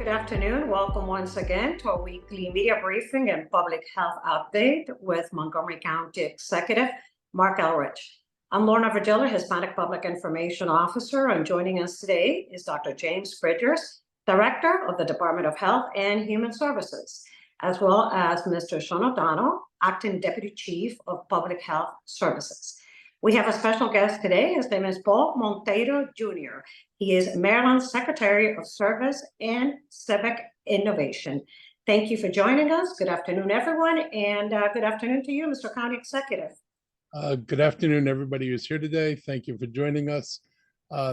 Good afternoon. Welcome once again to our weekly media briefing and public health update with Montgomery County Executive Mark Elrich. I'm Lorna Virgilla, Hispanic Public Information Officer, and joining us today is Dr. James Bridgers, Director of the Department of Health and Human Services, as well as Mr. Sean O'Donnell, Acting Deputy Chief of Public Health Services. We have a special guest today. His name is Paul Monteiro Jr. He is Maryland's Secretary of Service and Civic Innovation. Thank you for joining us. Good afternoon, everyone, and good afternoon to you, Mr. County Executive. Good afternoon, everybody who's here today. Thank you for joining us.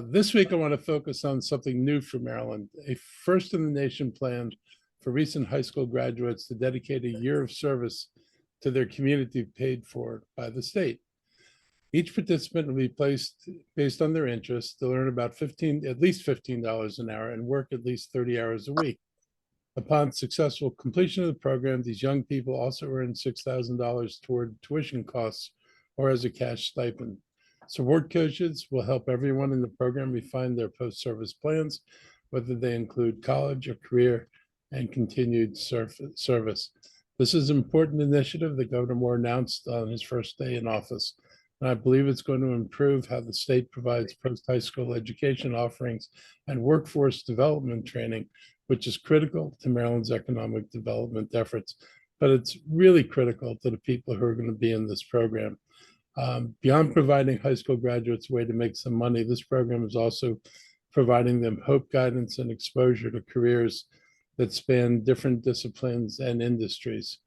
This week, I want to focus on something new for Maryland, a first-in-the-nation plan for recent high school graduates to dedicate a year of service to their community paid for by the state. Each participant will be placed based on their interests to learn about at least $15 an hour and work at least 30 hours a week. Upon successful completion of the program, these young people also earn $6,000 toward tuition costs or as a cash stipend. Support coaches will help everyone in the program refine their post-service plans, whether they include college or career and continued service. This is an important initiative that Governor Moore announced on his first day in office. And I believe it's going to improve how the state provides post-high school education offerings and workforce development training, which is critical to Maryland's economic development efforts. But it's really critical to the people who are going to be in this program. Beyond providing high school graduates a way to make some money, this program is also providing them hope, guidance, and exposure to careers that span different disciplines and industries.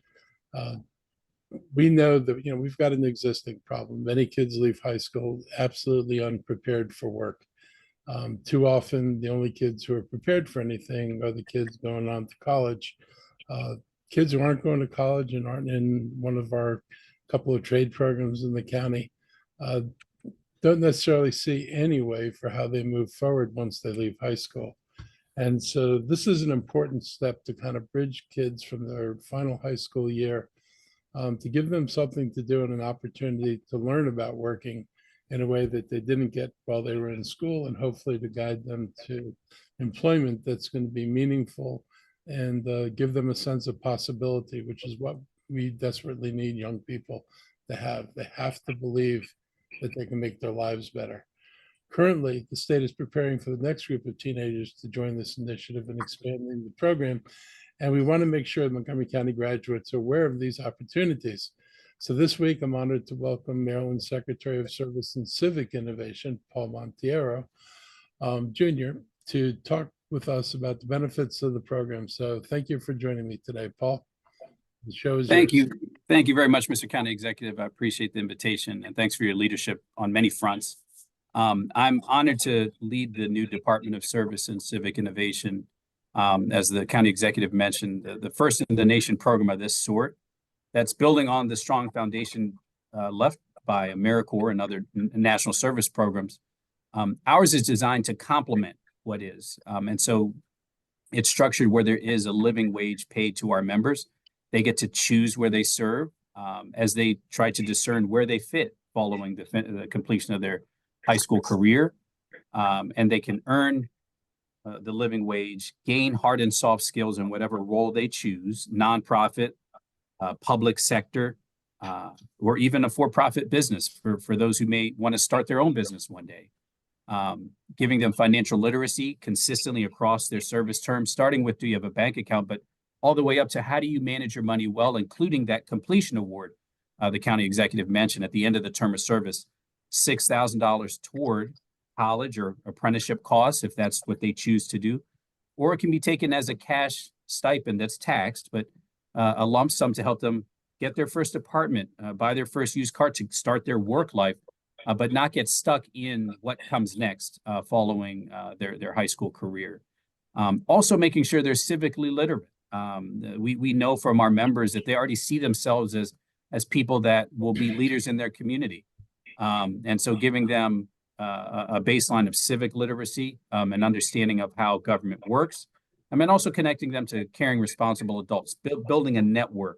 We know that we've got an existing problem. Many kids leave high school absolutely unprepared for work. Too often, the only kids who are prepared for anything are the kids going on to college. Kids who aren't going to college and aren't in one of our couple of trade programs in the county don't necessarily see any way for how they move forward once they leave high school. And so this is an important step to kind of bridge kids from their final high school year to give them something to do and an opportunity to learn about working in a way that they didn't get while they were in school, and hopefully to guide them to employment that's going to be meaningful and give them a sense of possibility, which is what we desperately need young people to have. They have to believe that they can make their lives better. Currently, the state is preparing for the next group of teenagers to join this initiative and expanding the program. And we want to make sure that Montgomery County graduates are aware of these opportunities. So this week, I'm honored to welcome Maryland Secretary of Service and Civic Innovation, Paul Monteiro Jr., to talk with us about the benefits of the program. So thank you for joining me today, Paul. The show is Thank yours. you. Thank you very much, Mr. County Executive. I appreciate the invitation, and thanks for your leadership on many fronts. I'm honored to lead the new Department of Service and Civic Innovation. As the county executive mentioned, the first in the nation program of this sort that's building on the strong foundation left by AmeriCorps and other national service programs. Ours is designed to complement what is. And so it's structured where there is a living wage paid to our members. They get to choose where they serve as they try to discern where they fit following the completion of their high school career. And they can earn the living wage, gain hard and soft skills in whatever role they choose, nonprofit, public sector, or even a for-profit business for those who may want to start their own business one day. Giving them financial literacy consistently across their service term, starting with do you have a bank account, but all the way up to how do you manage your money well, including that completion award the county executive mentioned at the end of the term of service, $6,000 toward college or apprenticeship costs, if that's what they choose to do, or it can be taken as a cash stipend that's taxed, but a lump sum to help them get their first apartment, buy their first used car to start their work life, but not get stuck in what comes next following their high school career. Also making sure they're civically literate. We know from our members that they already see themselves as people that will be leaders in their community. And so giving them a baseline of civic literacy and understanding of how government works, and then also connecting them to caring, responsible adults, building a network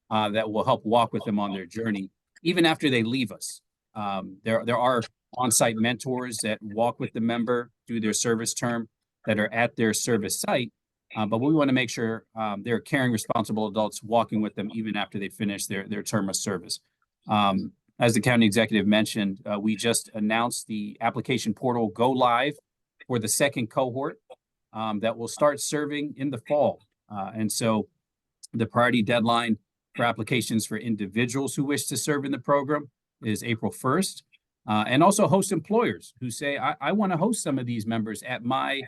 that will help walk with them on their journey, even after they leave us. There are on-site mentors that walk with the member through their service term that are at their service site, But we want to make sure they're caring, responsible adults walking with them even after they finish their term of service. As the county executive mentioned, we just announced the application portal go live for the second cohort that will start serving in the fall. And so the priority deadline for applications for individuals who wish to serve in the program is April 1st. And also host employers who say, I want to host some of these members at my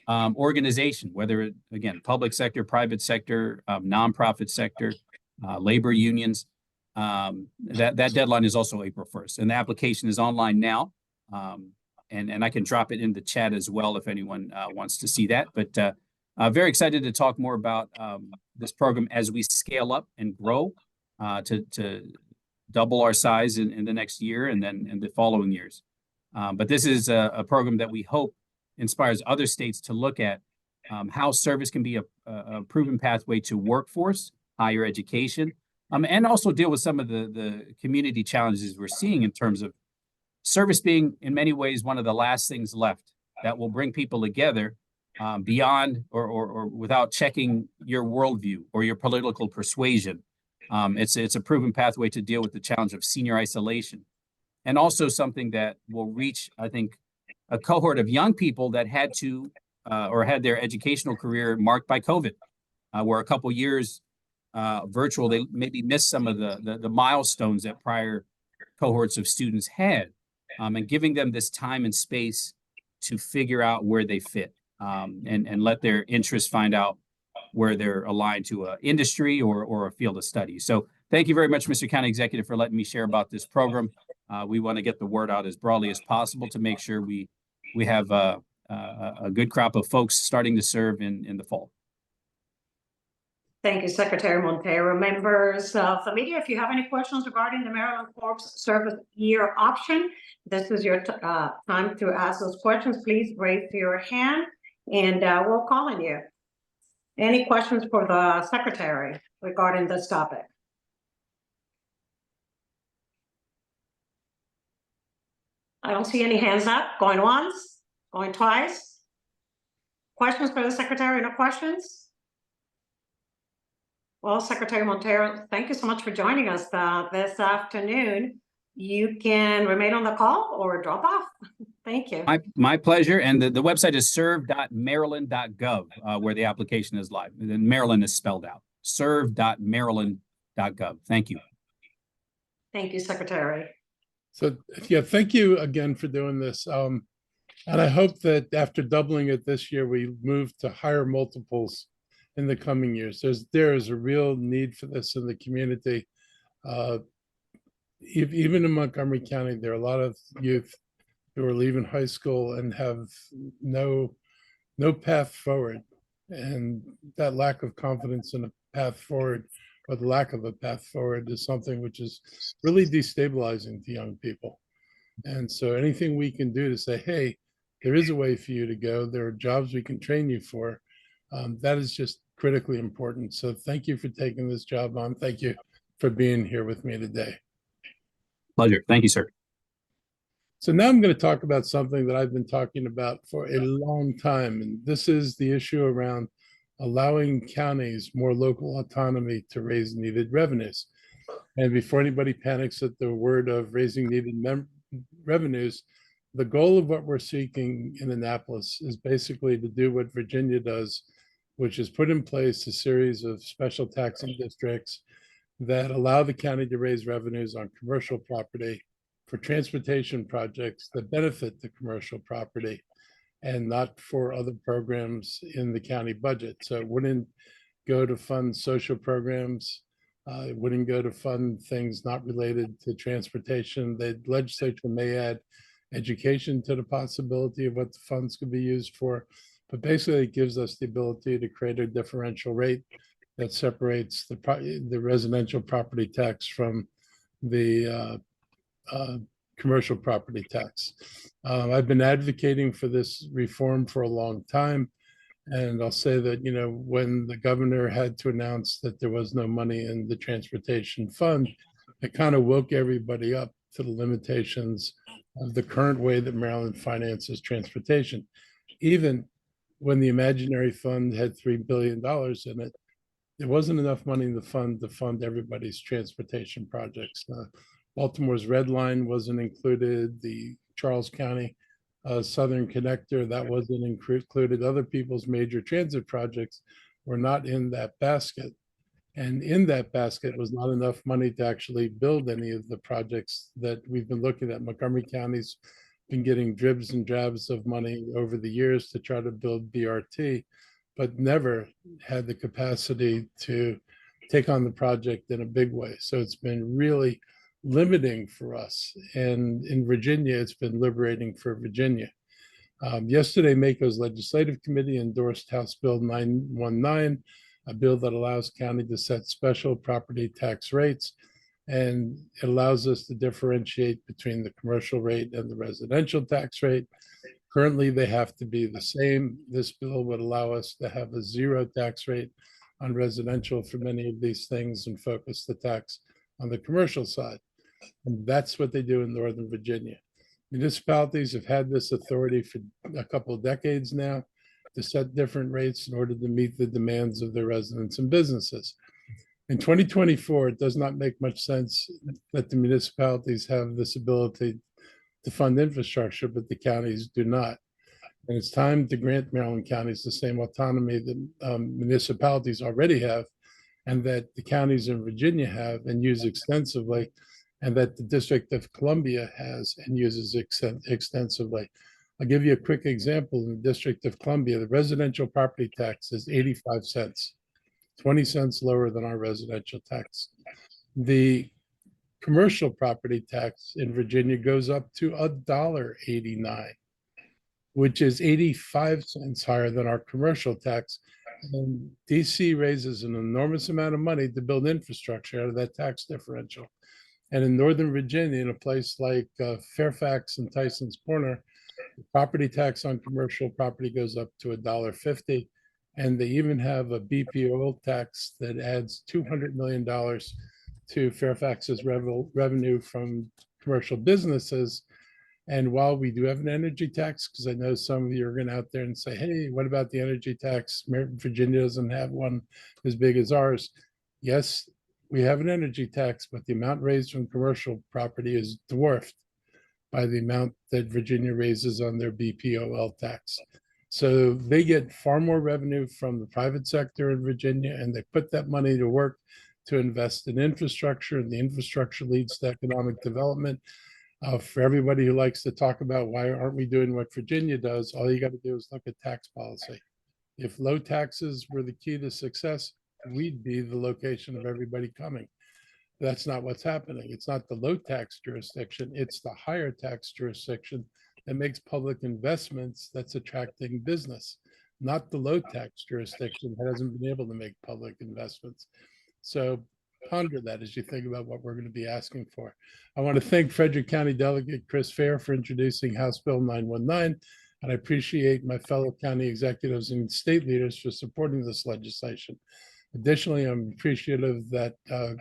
organization, whether, again, public sector, private sector, nonprofit sector, labor unions. That deadline is also April 1st. And the application is online now. And I can drop it in the chat as well if anyone wants to see that. But very excited to talk more about this program as we scale up and grow to double our size in the next year and then in the following years. But this is a program that we hope inspires other states to look at how service can be a proven pathway to workforce, higher education, and also deal with some of the community challenges we're seeing in terms of service being in many ways one of the last things left that will bring people together beyond or without checking your worldview or your political persuasion. It's a proven pathway to deal with the challenge of senior isolation, and also something that will reach, I think, a cohort of young people that had to or had their educational career marked by COVID, where a couple years virtual, they maybe missed some of the milestones that prior cohorts of students had, and giving them this time and space to figure out where they fit and let their interests find out where they're aligned to an industry or a field of study. So thank you very much, Mr. County Executive, for letting me share about this program. We want to get the word out as broadly as possible to make sure we have a good crop of folks starting to serve in the fall. Thank you, Secretary Montero. Members of the media, if you have any questions regarding the Maryland Corps Service Year option, this is your time to ask those questions. Please raise your hand and we'll call on you. Any questions for the Secretary regarding this topic? I don't see any hands up. Going once, going twice. Questions for the Secretary? No questions? Well, Secretary Montero, thank you so much for joining us this afternoon. You can remain on the call or drop off. Thank you. My pleasure. And the website is serve.maryland.gov, where the application is live. And then Maryland is spelled out. serve.maryland.gov. Thank you. Thank you, Secretary. So, yeah, thank you again for doing this. And I hope that after doubling it this year, we move to higher multiples in the coming years. There is a real need for this in the community. Even in Montgomery County, there are a lot of youth who are leaving high school and have no path forward. And that lack of confidence in a path forward, or the lack of a path forward, is something which is really destabilizing to young people. And so anything we can do to say, hey, there is a way for you to go, there are jobs we can train you for, that is just critically important. So thank you for taking this job on. Thank you for being here with me today. Pleasure. Thank you, sir. So now I'm going to talk about something that I've been talking about for a long time. And this is the issue around allowing counties more local autonomy to raise needed revenues. And before anybody panics at the word of raising needed revenues, the goal of what we're seeking in Annapolis is basically to do what Virginia does, which is put in place a series of special taxing districts that allow the county to raise revenues on commercial property for transportation projects that benefit the commercial property and not for other programs in the county budget. So it wouldn't go to fund social programs. It wouldn't go to fund things not related to transportation. The legislature may add education to the possibility of what the funds could be used for. But basically, it gives us the ability to create a differential rate that separates the residential property tax from the commercial property tax. I've been advocating for this reform for a long time. And I'll say that, when the governor had to announce that there was no money in the transportation fund, it kind of woke everybody up to the limitations of the current way that Maryland finances transportation. Even when the imaginary fund had $3 billion in it, there wasn't enough money in the fund to fund everybody's transportation projects. Baltimore's Red Line wasn't included, the Charles County Southern Connector, that wasn't included. Other people's major transit projects were not in that basket. And in that basket was not enough money to actually build any of the projects that we've been looking at. Montgomery County's been getting dribs and drabs of money over the years to try to build BRT, but never had the capacity to take on the project in a big way. So it's been really limiting for us. And in Virginia, it's been liberating for Virginia. Yesterday, MACO's legislative committee endorsed House Bill 919, a bill that allows county to set special property tax rates. And it allows us to differentiate between the commercial rate and the residential tax rate. Currently, they have to be the same. This bill would allow us to have a zero tax rate on residential for many of these things and focus the tax on the commercial side. And that's what they do in Northern Virginia. Municipalities have had this authority for a couple of decades now to set different rates in order to meet the demands of their residents and businesses. In 2024, it does not make much sense that the municipalities have this ability to fund infrastructure, but the counties do not. And it's time to grant Maryland counties the same autonomy that municipalities already have, and that the counties in Virginia have and use extensively, and that the District of Columbia has and uses extensively. I'll give you a quick example. In the District of Columbia, the residential property tax is 85 cents, 20 cents lower than our residential tax. The commercial property tax in Virginia goes up to $1.89, which is 85 cents higher than our commercial tax. And DC raises an enormous amount of money to build infrastructure out of that tax differential. And in Northern Virginia, in a place like Fairfax and Tyson's Corner, the property tax on commercial property goes up to $1.50. And they even have a BPO tax that adds $200 million to Fairfax's revenue from commercial businesses. And while we do have an energy tax, because I know some of you are going out there and say, hey, what about the energy tax? Virginia doesn't have one as big as ours. Yes, we have an energy tax, but the amount raised from commercial property is dwarfed by the amount that Virginia raises on their BPOL tax. So they get far more revenue from the private sector in Virginia, and they put that money to work to invest in infrastructure, and the infrastructure leads to economic development. For everybody who likes to talk about why aren't we doing what Virginia does, all you got to do is look at tax policy. If low taxes were the key to success, we'd be the location of everybody coming. That's not what's happening. It's not the low tax jurisdiction, it's the higher tax jurisdiction that makes public investments that's attracting business, not the low tax jurisdiction that hasn't been able to make public investments. So ponder that as you think about what we're going to be asking for. I want to thank Frederick County Delegate Chris Fair for introducing House Bill 919, and I appreciate my fellow county executives and state leaders for supporting this legislation. Additionally, I'm appreciative that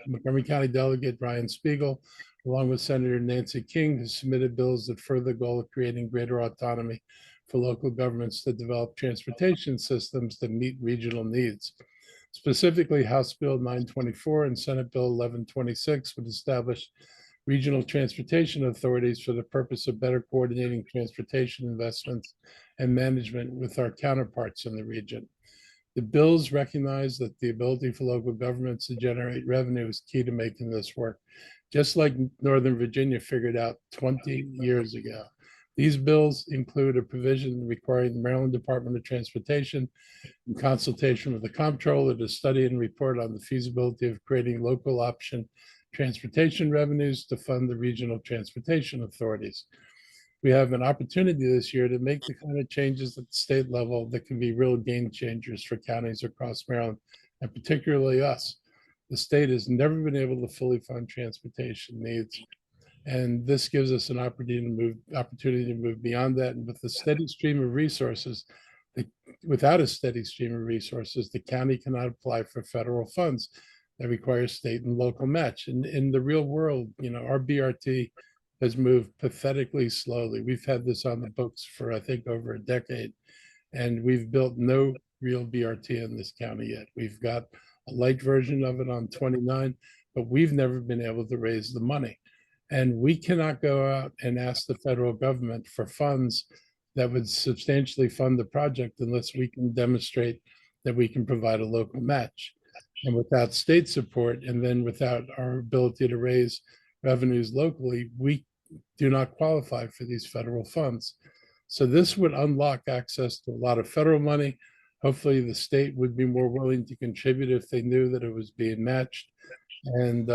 Montgomery County Delegate Ryan Spiegel, along with Senator Nancy King, has submitted bills that further the goal of creating greater autonomy for local governments to develop transportation systems that meet regional needs. Specifically, House Bill 924 and Senate Bill 1126 would establish regional transportation authorities for the purpose of better coordinating transportation investments and management with our counterparts in the region. The bills recognize that the ability for local governments to generate revenue is key to making this work, just like Northern Virginia figured out 20 years ago. These bills include a provision requiring the Maryland Department of Transportation, in consultation with the comptroller, to study and report on the feasibility of creating local option transportation revenues to fund the regional transportation authorities. We have an opportunity this year to make the kind of changes at the state level that can be real game changers for counties across Maryland, and particularly us. The state has never been able to fully fund transportation needs, and this gives us an opportunity to move beyond that. And with a steady stream of resources, without a steady stream of resources, the county cannot apply for federal funds that require state and local match. And in the real world, our BRT has moved pathetically slowly. We've had this on the books for, I think, over a decade. And we've built no real BRT in this county yet. We've got a light version of it on 29, but we've never been able to raise the money. And we cannot go out and ask the federal government for funds that would substantially fund the project unless we can demonstrate that we can provide a local match. And without state support, and then without our ability to raise revenues locally, we do not qualify for these federal funds. So this would unlock access to a lot of federal money. Hopefully the state would be more willing to contribute if they knew that it was being matched. And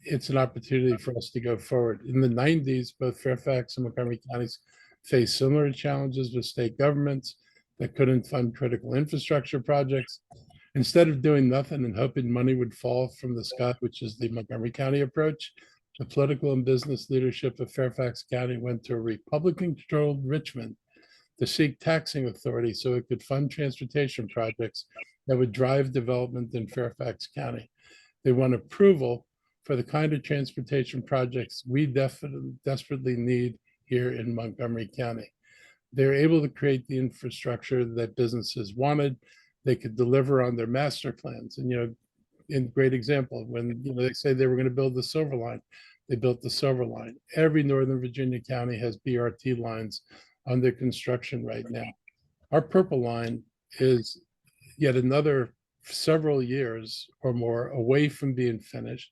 it's an opportunity for us to go forward. In the 90s, both Fairfax and Montgomery counties faced similar challenges with state governments that couldn't fund critical infrastructure projects. Instead of doing nothing and hoping money would fall from the sky, which is the Montgomery County approach, the political and business leadership of Fairfax County went to a Republican-controlled Richmond to seek taxing authority so it could fund transportation projects that would drive development in Fairfax County. They won approval for the kind of transportation projects we desperately need here in Montgomery County. They're able to create the infrastructure that businesses wanted. They could deliver on their master plans. And, in great example, when they say they were going to build the Silver Line, they built the Silver Line. Every Northern Virginia county has BRT lines under construction right now. Our Purple Line is yet another several years or more away from being finished.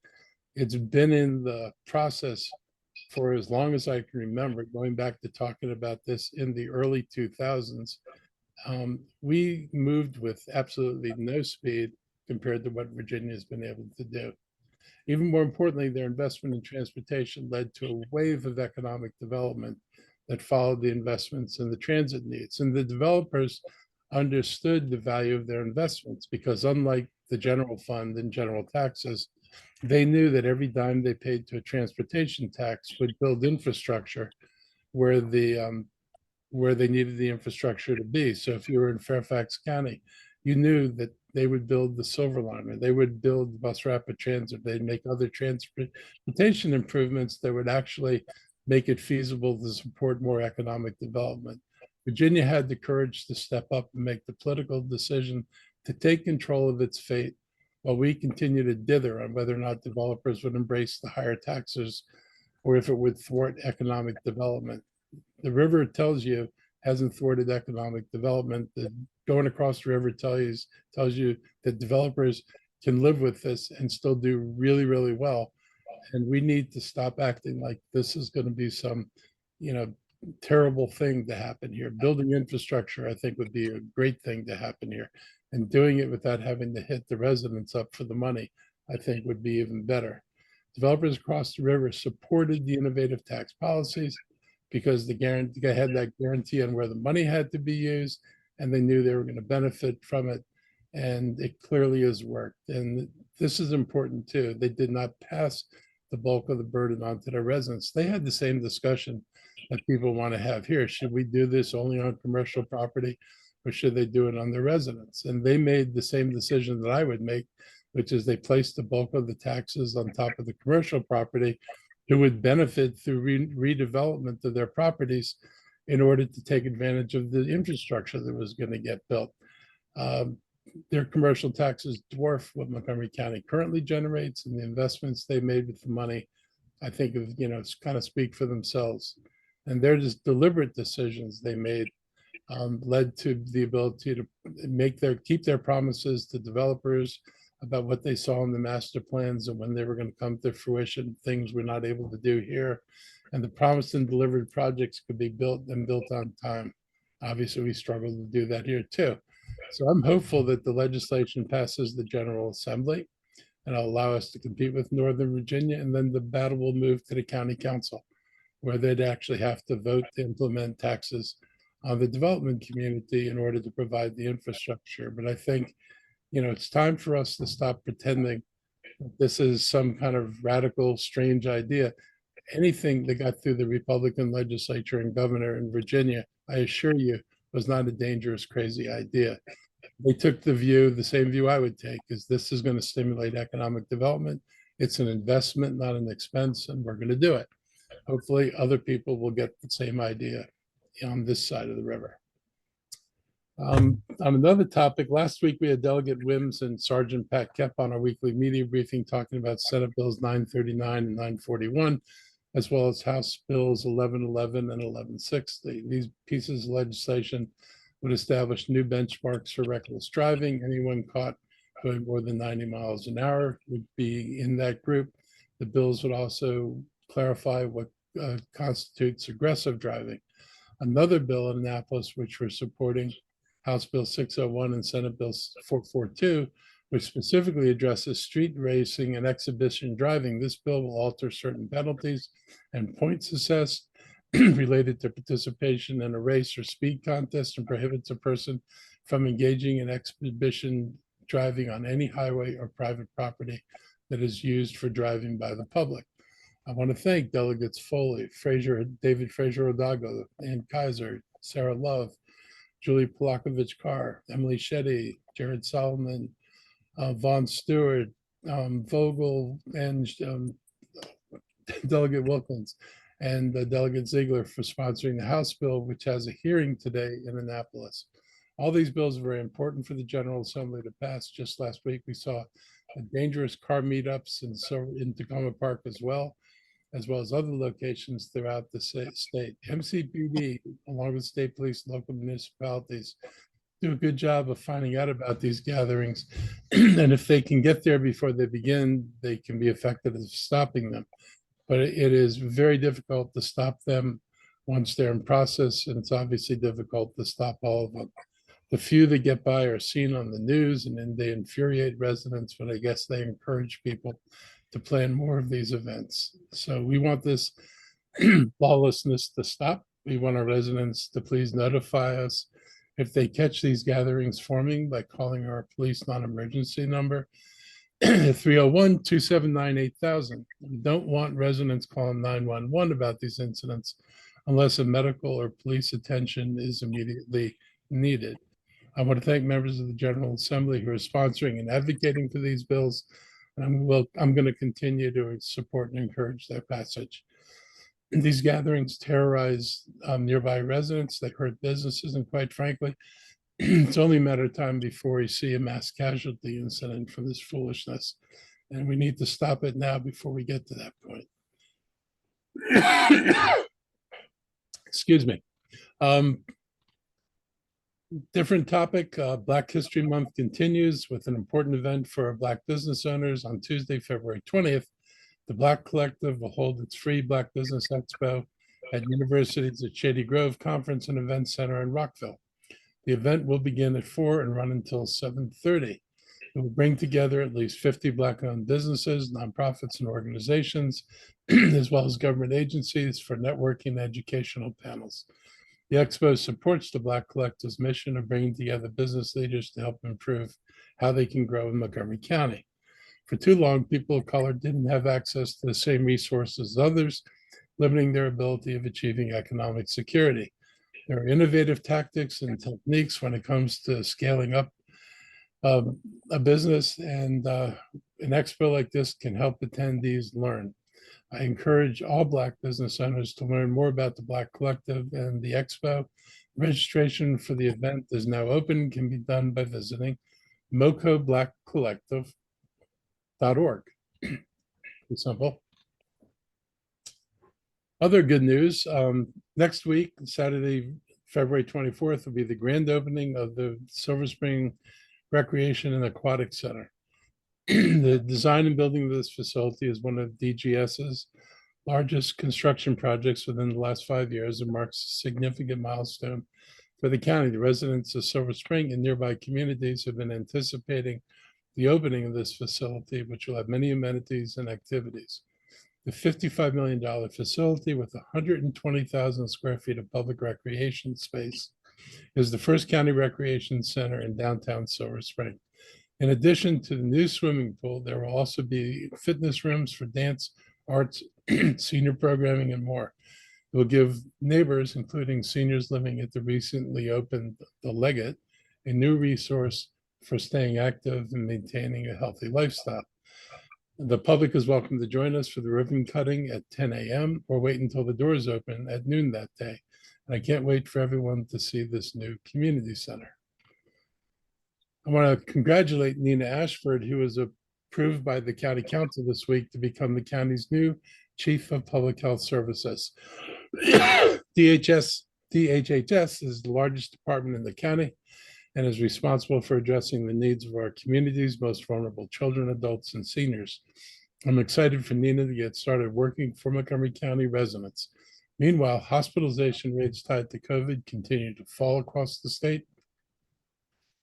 It's been in the process for as long as I can remember, going back to talking about this in the early 2000s. We moved with absolutely no speed compared to what Virginia has been able to do. Even more importantly, their investment in transportation led to a wave of economic development that followed the investments in the transit needs. And the developers understood the value of their investments because, unlike the general fund and general taxes, they knew that every dime they paid to a transportation tax would build infrastructure where they needed the infrastructure to be. So if you were in Fairfax County, you knew that they would build the Silver Line, or they would build bus rapid transit. They'd make other transportation improvements that would actually make it feasible to support more economic development. Virginia had the courage to step up and make the political decision to take control of its fate while we continue to dither on whether or not developers would embrace the higher taxes or if it would thwart economic development. The river tells you hasn't thwarted economic development. Going across the river tells you that developers can live with this and still do really, really well. And we need to stop acting like this is going to be some, terrible thing to happen here. Building infrastructure, I think, would be a great thing to happen here. And doing it without having to hit the residents up for the money, I think would be even better. Developers across the river supported the innovative tax policies because they had that guarantee on where the money had to be used, and they knew they were going to benefit from it. And it clearly has worked. And this is important too. They did not pass the bulk of the burden onto their residents. They had the same discussion that people want to have here. Should we do this only on commercial property, or should they do it on their residents? And they made the same decision that I would make, which is they placed the bulk of the taxes on top of the commercial property who would benefit through redevelopment of their properties in order to take advantage of the infrastructure that was going to get built. Their commercial taxes dwarf what Montgomery County currently generates, and the investments they made with the money, I think, kind of speak for themselves. And they're just deliberate decisions they made led to the ability to keep their promises to developers about what they saw in the master plans and when they were going to come to fruition, things we're not able to do here. And the promised and delivered projects could be built and built on time. Obviously, we struggle to do that here too. So I'm hopeful that the legislation passes the General Assembly and will allow us to compete with Northern Virginia, and then the battle will move to the County Council, where they'd actually have to vote to implement taxes on the development community in order to provide the infrastructure. But I think, it's time for us to stop pretending that this is some kind of radical, strange idea. Anything that got through the Republican legislature and governor in Virginia, I assure you, was not a dangerous, crazy idea. They took the same view I would take, is this is going to stimulate economic development. It's an investment, not an expense, and we're going to do it. Hopefully other people will get the same idea on this side of the river. On another topic, last week we had Delegate Wims and Sergeant Pat Kep on our weekly media briefing talking about Senate Bills 939 and 941, as well as House Bills 1111 and 1160. These pieces of legislation would establish new benchmarks for reckless driving. Anyone caught going more than 90 miles an hour would be in that group. The bills would also clarify what constitutes aggressive driving. Another bill in Annapolis, which we're supporting, House Bill 601 and Senate Bill 442, which specifically addresses street racing and exhibition driving. This bill will alter certain penalties and points assessed related to participation in a race or speed contest and prohibits a person from engaging in exhibition driving on any highway or private property that is used for driving by the public. I want to thank Delegates Foley, David Fraser Odago, Ann Kaiser, Sarah Love, Julie Polakovich Carr, Emily Shetty, Jared Solomon, Vaughn Stewart, Vogel, and Delegate Wilkins, and Delegate Ziegler for sponsoring the House bill, which has a hearing today in Annapolis. All these bills are very important for the General Assembly to pass. Just last week, we saw dangerous car meetups in Tacoma Park as well as other locations throughout the state. MCPD, along with state police and local municipalities, do a good job of finding out about these gatherings. And if they can get there before they begin, they can be effective at stopping them. But it is very difficult to stop them once they're in process, and it's obviously difficult to stop all of them. The few that get by are seen on the news, and then they infuriate residents, but I guess they encourage people to plan more of these events. So we want this lawlessness to stop. We want our residents to please notify us if they catch these gatherings forming by calling our police non-emergency number, 301-279-8000. We don't want residents calling 911 about these incidents unless a medical or police attention is immediately needed. I want to thank members of the General Assembly who are sponsoring and advocating for these bills. And I'm going to continue to support and encourage their passage. These gatherings terrorize nearby residents, they hurt businesses, and quite frankly, it's only a matter of time before we see a mass casualty incident from this foolishness. And we need to stop it now before we get to that point. Excuse me. Different topic, Black History Month continues with an important event for our Black business owners. On Tuesday, February 20th, the Black Collective will hold its free Black Business Expo at University's at Shady Grove Conference and Event Center in Rockville. The event will begin at 4 and run until 7:30. It will bring together at least 50 Black-owned businesses, nonprofits, and organizations, as well as government agencies for networking and educational panels. The expo supports the Black Collective's mission of bringing together business leaders to help improve how they can grow in Montgomery County. For too long, people of color didn't have access to the same resources as others, limiting their ability of achieving economic security. There are innovative tactics and techniques when it comes to scaling up a business, and an expo like this can help attendees learn. I encourage all Black business owners to learn more about the Black Collective and the expo. Registration for the event is now open, can be done by visiting mocoblackcollective.org. Simple. Other good news, next week, Saturday, February 24th, will be the grand opening of the Silver Spring Recreation and Aquatic Center. The design and building of this facility is one of DGS's largest construction projects within the last 5 years and marks a significant milestone for the county. The residents of Silver Spring and nearby communities have been anticipating the opening of this facility, which will have many amenities and activities. The $55 million facility with 120,000 square feet of public recreation space is the first county recreation center in downtown Silver Spring. In addition to the new swimming pool, there will also be fitness rooms for dance, arts, senior programming, and more. It will give neighbors, including seniors living at the recently opened The Leggett, a new resource for staying active and maintaining a healthy lifestyle. The public is welcome to join us for the ribbon cutting at 10 a.m. or wait until the doors open at noon that day. And I can't wait for everyone to see this new community center. I want to congratulate Nina Ashford, who was approved by the county council this week to become the county's new chief of public health services. DHHS is the largest department in the county and is responsible for addressing the needs of our community's most vulnerable children, adults, and seniors. I'm excited for Nina to get started working for Montgomery County residents. Meanwhile, hospitalization rates tied to COVID continue to fall across the state.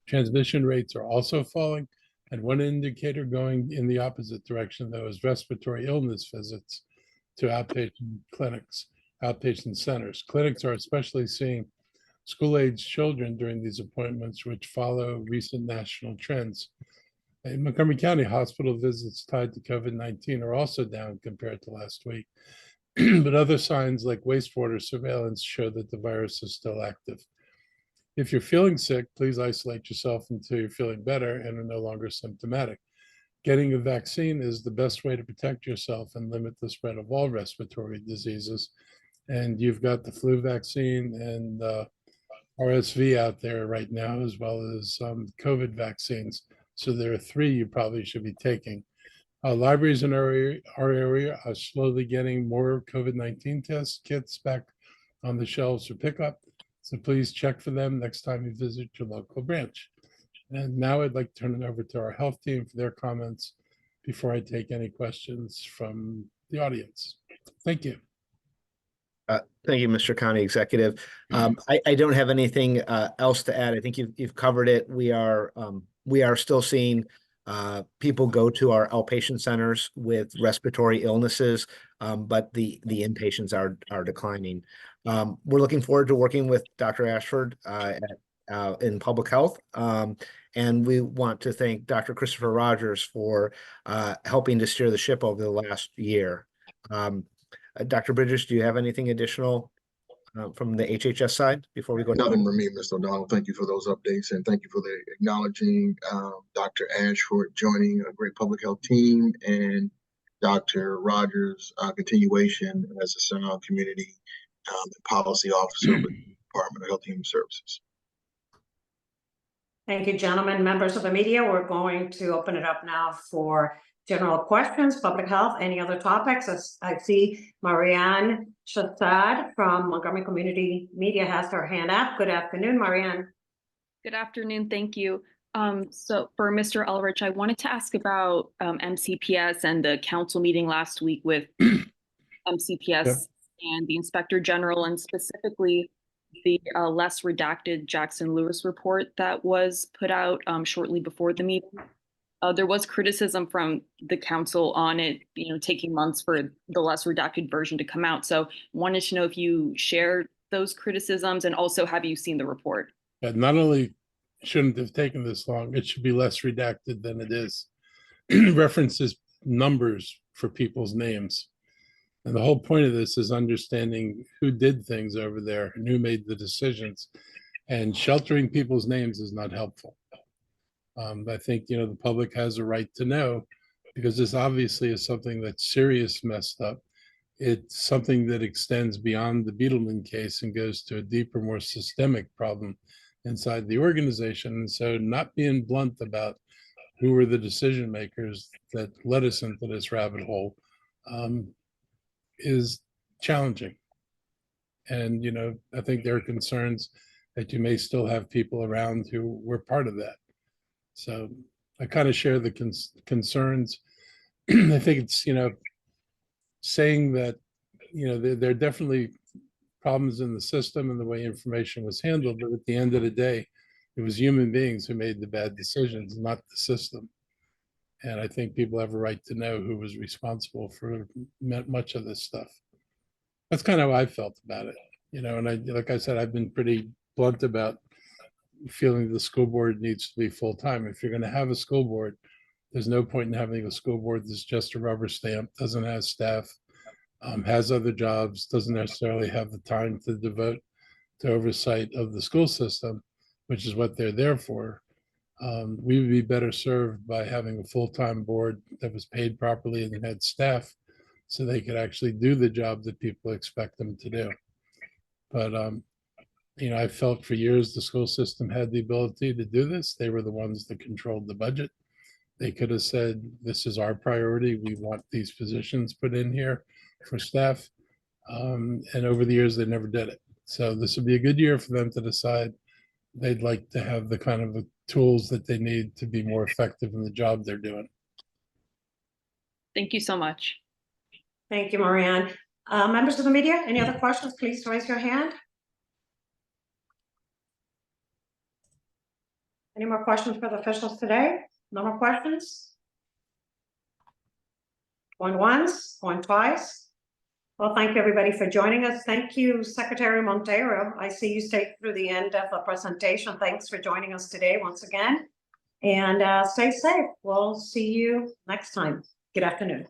Transmission rates are also falling, and one indicator going in the opposite direction, though, is respiratory illness visits to outpatient clinics, outpatient centers. Clinics are especially seeing school-age children during these appointments, which follow recent national trends. In Montgomery County, hospital visits tied to COVID-19 are also down compared to last week, but other signs like wastewater surveillance show that the virus is still active. If you're feeling sick, please isolate yourself until you're feeling better and are no longer symptomatic. Getting a vaccine is the best way to protect yourself and limit the spread of all respiratory diseases. And you've got the flu vaccine and RSV out there right now, as well as COVID vaccines. So there are 3 you probably should be taking. Libraries in our area are slowly getting more COVID-19 test kits back on the shelves for pickup. So please check for them next time you visit your local branch. And now I'd like to turn it over to our health team for their comments before I take any questions from the audience. Thank you. Thank you, Mr. County Executive. I don't have anything else to add. I think you've covered it. We are still seeing people go to our outpatient centers with respiratory illnesses, but the inpatients are declining. We're looking forward to working with Dr. Ashford in public health. And we want to thank Dr. Christopher Rogers for helping to steer the ship over the last year. Dr. Bridges, do you have anything additional from the HHS side before we go? Nothing from me, Mr. O'Donnell. Thank you for those updates, and thank you for the acknowledging Dr. Ashford joining a great public health team and Dr. Rogers' continuation as a sound community policy officer with the Department of Health and Human Services. Thank you, gentlemen. Members of the media, we're going to open it up now for general questions, public health, any other topics. As I see Marianne Shassad from Montgomery Community Media has her hand up. Good afternoon, Marianne. Good afternoon. Thank you. So for Mr. Ulrich, I wanted to ask about MCPS and the council meeting last week with MCPS and the Inspector General, and specifically the less redacted Jackson Lewis report that was put out shortly before the meeting. There was criticism from the council on it, taking months for the less redacted version to come out. So wanted to know if you share those criticisms, and also have you seen the report? Not only shouldn't have taken this long, it should be less redacted than it is. References numbers for people's names. And the whole point of this is understanding who did things over there and who made the decisions. And sheltering people's names is not helpful. I think, the public has a right to know, because this obviously is something that's serious messed up. It's something that extends beyond the Beetleman case and goes to a deeper, more systemic problem inside the organization. And so not being blunt about who were the decision makers that led us into this rabbit hole is challenging. And, I think there are concerns that you may still have people around who were part of that. So I kind of share the concerns. I think it's, saying that, there are definitely problems in the system and the way information was handled, but at the end of the day, it was human beings who made the bad decisions, not the system. And I think people have a right to know who was responsible for much of this stuff. That's kind of how I felt about it, and like I said, I've been pretty blunt about feeling the school board needs to be full-time. If you're going to have a school board, there's no point in having a school board that's just a rubber stamp, doesn't have staff, has other jobs, doesn't necessarily have the time to devote to oversight of the school system, which is what they're there for. We would be better served by having a full-time board that was paid properly and had staff so they could actually do the job that people expect them to do. But I felt for years the school system had the ability to do this. They were the ones that controlled the budget. They could have said, this is our priority. We want these positions put in here for staff. And over the years, they never did it. So this would be a good year for them to decide they'd like to have the kind of tools that they need to be more effective in the job they're doing. Thank you so much. Thank you, Marianne. Members of the media, any other questions, please raise your hand. Any more questions for the officials today? No more questions? Going once, going twice. Well, thank you, everybody, for joining us. Thank you, Secretary Montero. I see you stayed through the end of the presentation. Thanks for joining us today once again. And stay safe. We'll see you next time. Good afternoon.